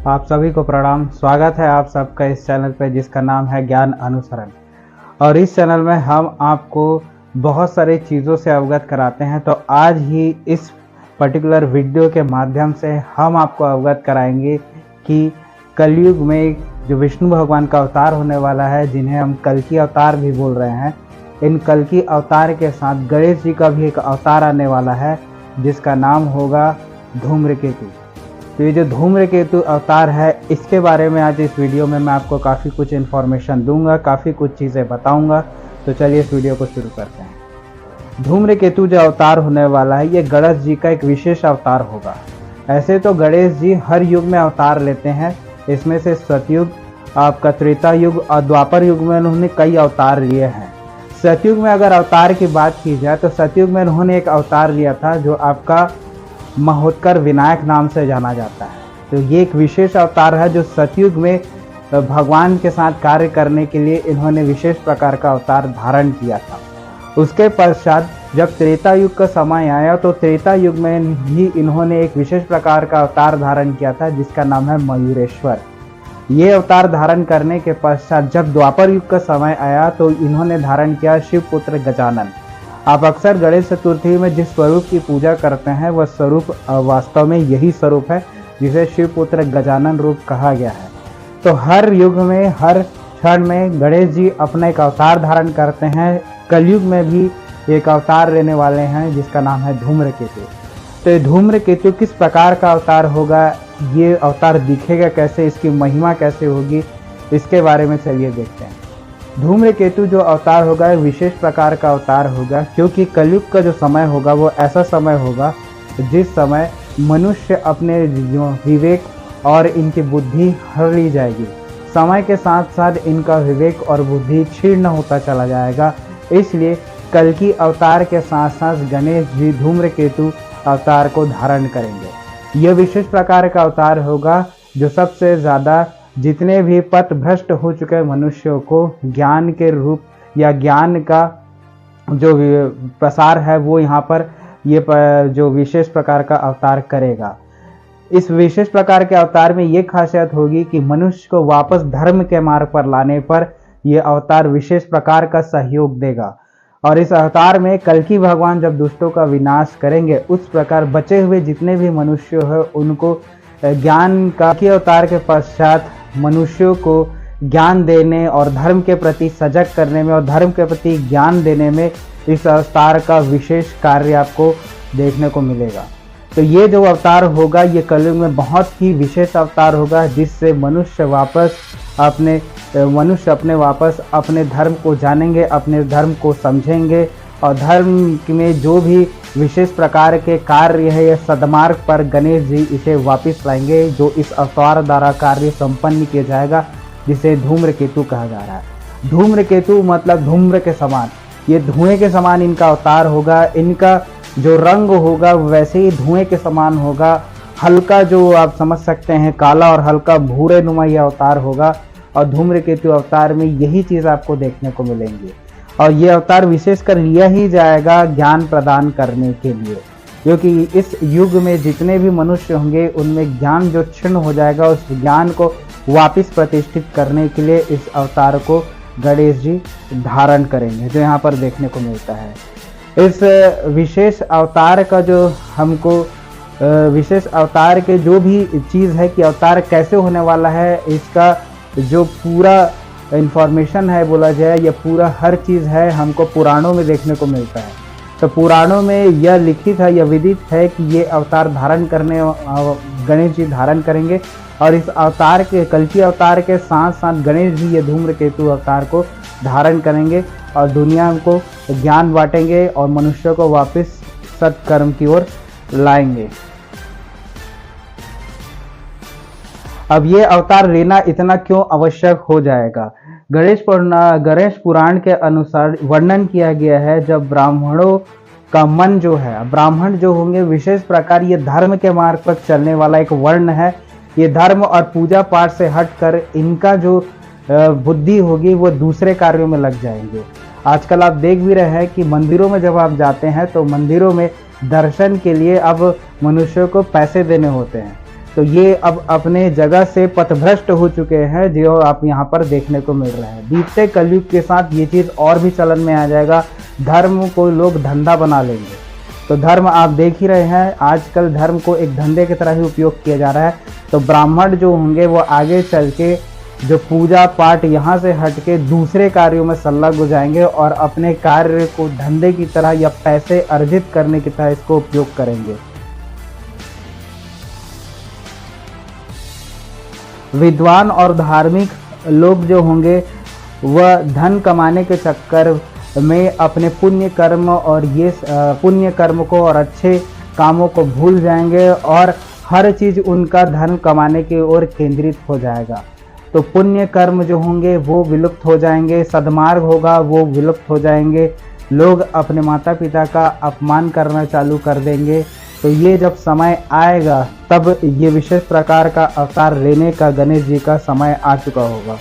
आप सभी को प्रणाम। स्वागत है आप सबका इस चैनल पे जिसका नाम है ज्ञान अनुसरण। और इस चैनल में हम आपको बहुत सारी चीज़ों से अवगत कराते हैं। तो आज ही इस पर्टिकुलर वीडियो के माध्यम से हम आपको अवगत कराएंगे कि कलयुग में जो विष्णु भगवान का अवतार होने वाला है, जिन्हें हम कल्कि अवतार भी बोल रहे हैं, इन कल्कि अवतार के साथ गणेश जी का भी एक अवतार आने वाला है जिसका नाम होगा धूम्रकेतु। तो ये जो धूम्रकेतु अवतार है, इसके बारे में आज इस वीडियो में मैं आपको काफ़ी कुछ इन्फॉर्मेशन दूंगा, काफ़ी कुछ चीज़ें बताऊंगा। तो चलिए इस वीडियो को शुरू करते हैं। धूम्रकेतु जो अवतार होने वाला है, ये गणेश जी का एक विशेष अवतार होगा। ऐसे तो गणेश जी हर युग में अवतार लेते हैं। इसमें से सतयुग, आपका त्रेता युग और द्वापर युग में उन्होंने कई अवतार लिए हैं। सतयुग में अगर अवतार की बात की जाए तो सतयुग में उन्होंने एक अवतार लिया था जो आपका महोत्कर विनायक नाम से जाना जाता है। तो ये एक विशेष अवतार है जो सतयुग में भगवान के साथ कार्य करने के लिए इन्होंने विशेष प्रकार का अवतार धारण किया था। उसके पश्चात जब त्रेता युग का समय आया तो त्रेता युग में भी इन्होंने एक विशेष प्रकार का अवतार धारण किया था जिसका नाम है मयूरेश्वर। ये अवतार धारण करने के पश्चात जब द्वापर युग का समय आया तो इन्होंने धारण किया शिवपुत्र गजानन। आप अक्सर गणेश चतुर्थी में जिस स्वरूप की पूजा करते हैं वह स्वरूप वास्तव में यही स्वरूप है जिसे शिवपुत्र गजानन रूप कहा गया है। तो हर युग में, हर क्षण में गणेश जी अपना एक अवतार धारण करते हैं। कलयुग में भी एक अवतार लेने वाले हैं जिसका नाम है धूम्रकेतु। तो ये धूम्रकेतु किस प्रकार का अवतार होगा, ये अवतार दिखेगा कैसे, इसकी महिमा कैसे होगी, इसके बारे में चलिए देखते हैं। धूम्रकेतु जो अवतार होगा विशेष प्रकार का अवतार होगा, क्योंकि कलयुग का जो समय होगा वो ऐसा समय होगा जिस समय मनुष्य अपने विवेक और इनकी बुद्धि हर ली जाएगी। समय के साथ साथ इनका विवेक और बुद्धि क्षीण होता चला जाएगा। इसलिए कल्कि अवतार के साथ साथ गणेश जी धूम्रकेतु अवतार को धारण करेंगे। यह विशेष प्रकार का अवतार होगा जो सबसे ज़्यादा जितने भी पथ भ्रष्ट हो चुके मनुष्यों को ज्ञान के रूप या ज्ञान का जो प्रसार है वो यहाँ पर ये जो विशेष प्रकार का अवतार करेगा। इस विशेष प्रकार के अवतार में ये खासियत होगी कि मनुष्य को वापस धर्म के मार्ग पर लाने पर यह अवतार विशेष प्रकार का सहयोग देगा। और इस अवतार में कल्कि भगवान जब दुष्टों का विनाश करेंगे, उस प्रकार बचे हुए जितने भी मनुष्य हैं उनको ज्ञान का अवतार के पश्चात मनुष्यों को ज्ञान देने और धर्म के प्रति सजग करने में और धर्म के प्रति ज्ञान देने में इस अवतार का विशेष कार्य आपको देखने को मिलेगा। तो ये जो अवतार होगा ये कलयुग में बहुत ही विशेष अवतार होगा जिससे मनुष्य वापस अपने धर्म को जानेंगे, अपने धर्म को समझेंगे और धर्म में जो भी विशेष प्रकार के कार्य है या सदमार्ग पर गणेश जी इसे वापस लाएंगे, जो इस अवतार द्वारा कार्य संपन्न किया जाएगा, जिसे धूम्रकेतु कहा जा रहा है। धूम्रकेतु मतलब धूम्र के समान, ये धुएं के समान इनका अवतार होगा। इनका जो रंग होगा वैसे ही धुएं के समान होगा। हल्का जो आप समझ सकते हैं काला और हल्का भूरे नुमा यह अवतार होगा। और धूम्रकेतु अवतार में यही चीज़ आपको देखने को मिलेंगी। और ये अवतार विशेषकर लिया ही जाएगा ज्ञान प्रदान करने के लिए, क्योंकि इस युग में जितने भी मनुष्य होंगे उनमें ज्ञान जो क्षीण हो जाएगा, उस ज्ञान को वापस प्रतिष्ठित करने के लिए इस अवतार को गणेश जी धारण करेंगे, जो यहाँ पर देखने को मिलता है। इस विशेष अवतार का जो हमको विशेष अवतार के जो भी चीज़ है कि अवतार कैसे होने वाला है, इसका जो पूरा इन्फॉर्मेशन है बोला जाए, यह पूरा हर चीज़ है हमको पुराणों में देखने को मिलता है। तो पुराणों में यह लिखित है, यह विदित है कि ये अवतार धारण करने गणेश जी धारण करेंगे। और इस अवतार के कल्कि अवतार के साथ साथ गणेश जी ये धूम्रकेतु अवतार को धारण करेंगे और दुनिया को ज्ञान बांटेंगे और मनुष्य को वापस सत्कर्म की ओर लाएंगे। अब ये अवतार लेना इतना क्यों आवश्यक हो जाएगा? गणेश पुराण के अनुसार वर्णन किया गया है, जब ब्राह्मणों का मन जो है, ब्राह्मण जो होंगे विशेष प्रकार ये धर्म के मार्ग पर चलने वाला एक वर्ण है। ये धर्म और पूजा पाठ से हटकर इनका जो बुद्धि होगी वो दूसरे कार्यों में लग जाएंगे। आजकल आप देख भी रहे हैं कि मंदिरों में जब आप जाते हैं तो मंदिरों में दर्शन के लिए अब मनुष्यों को पैसे देने होते हैं। तो ये अब अपने जगह से पथभ्रष्ट हो चुके हैं, जो आप यहाँ पर देखने को मिल रहा है। बीतते कलयुग के साथ ये चीज़ और भी चलन में आ जाएगा, धर्म को लोग धंधा बना लेंगे। तो धर्म आप देख ही रहे हैं, आजकल धर्म को एक धंधे की तरह ही उपयोग किया जा रहा है। तो ब्राह्मण जो होंगे वो आगे चल के जो पूजा पाठ यहाँ से हट के दूसरे कार्यों में संलग्न हो जाएंगे और अपने कार्य को धंधे की तरह या पैसे अर्जित करने की तरह इसको उपयोग करेंगे। विद्वान और धार्मिक लोग जो होंगे वह धन कमाने के चक्कर में अपने पुण्य कर्म और ये पुण्य कर्म को और अच्छे कामों को भूल जाएंगे और हर चीज़ उनका धन कमाने की ओर केंद्रित हो जाएगा। तो पुण्य कर्म जो होंगे वो विलुप्त हो जाएंगे, सद्मार्ग होगा वो विलुप्त हो जाएंगे, लोग अपने माता पिता का अपमान करना चालू कर देंगे। तो ये जब समय आएगा तब ये विशेष प्रकार का अवतार लेने का गणेश जी का समय आ चुका होगा।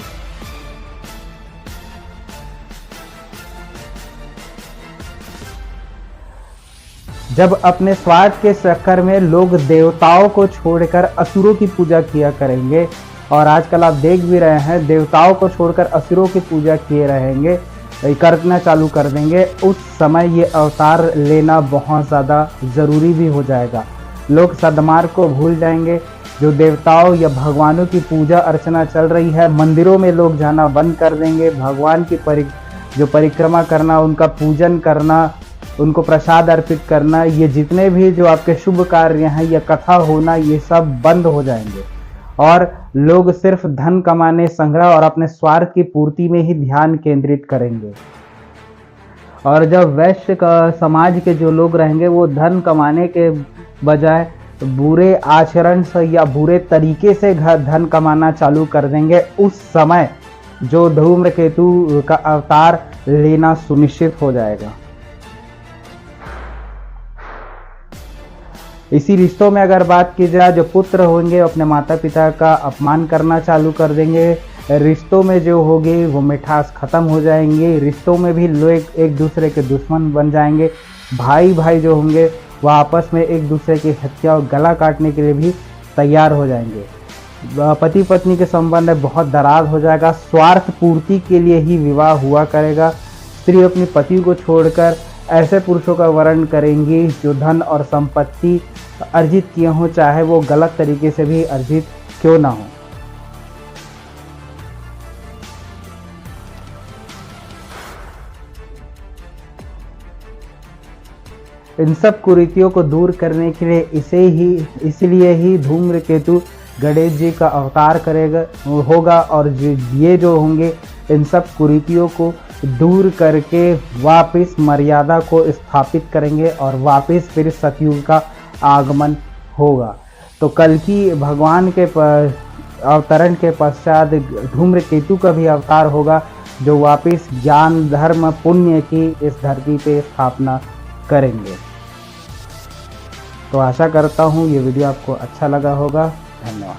जब अपने स्वार्थ के चक्कर में लोग देवताओं को छोड़कर असुरों की पूजा किया करेंगे, और आजकल आप देख भी रहे हैं देवताओं को छोड़कर असुरों की पूजा किए रहेंगे, करना चालू कर देंगे, उस समय ये अवतार लेना बहुत ज़्यादा ज़रूरी भी हो जाएगा। लोग सद्मार्ग को भूल जाएंगे, जो देवताओं या भगवानों की पूजा अर्चना चल रही है मंदिरों में लोग जाना बंद कर देंगे। भगवान की जो परिक्रमा करना, उनका पूजन करना, उनको प्रसाद अर्पित करना, ये जितने भी जो आपके शुभ कार्य हैं या कथा होना, ये सब बंद हो जाएंगे और लोग सिर्फ धन कमाने, संग्रह और अपने स्वार्थ की पूर्ति में ही ध्यान केंद्रित करेंगे। और जब वैश्य का समाज के जो लोग रहेंगे वो धन कमाने के बजाय बुरे आचरण से या बुरे तरीके से धन कमाना चालू कर देंगे, उस समय जो धूम्रकेतु का अवतार लेना सुनिश्चित हो जाएगा। इसी रिश्तों में अगर बात की जाए, जो पुत्र होंगे अपने माता पिता का अपमान करना चालू कर देंगे, रिश्तों में जो होगी वो मिठास खत्म हो जाएंगे, रिश्तों में भी लोग एक दूसरे के दुश्मन बन जाएंगे, भाई भाई जो होंगे वह आपस में एक दूसरे की हत्या और गला काटने के लिए भी तैयार हो जाएंगे। पति पत्नी के संबंध में बहुत दरार हो जाएगा, स्वार्थ पूर्ति के लिए ही विवाह हुआ करेगा। स्त्री अपने पति को छोड़कर ऐसे पुरुषों का वर्ण करेंगी जो धन और संपत्ति अर्जित किए हों, चाहे वो गलत तरीके से भी अर्जित क्यों ना हो। इन सब कुरीतियों को दूर करने के लिए इसलिए ही धूम्रकेतु गणेश जी का अवतार होगा और ये जो होंगे इन सब कुरीतियों को दूर करके वापस मर्यादा को स्थापित करेंगे और वापस फिर सतयुग का आगमन होगा। तो कल की भगवान के अवतरण के पश्चात धूम्रकेतु का भी अवतार होगा, जो वापस ज्ञान धर्म पुण्य की इस धरती पे स्थापना करेंगे। तो आशा करता हूँ ये वीडियो आपको अच्छा लगा होगा। धन्यवाद।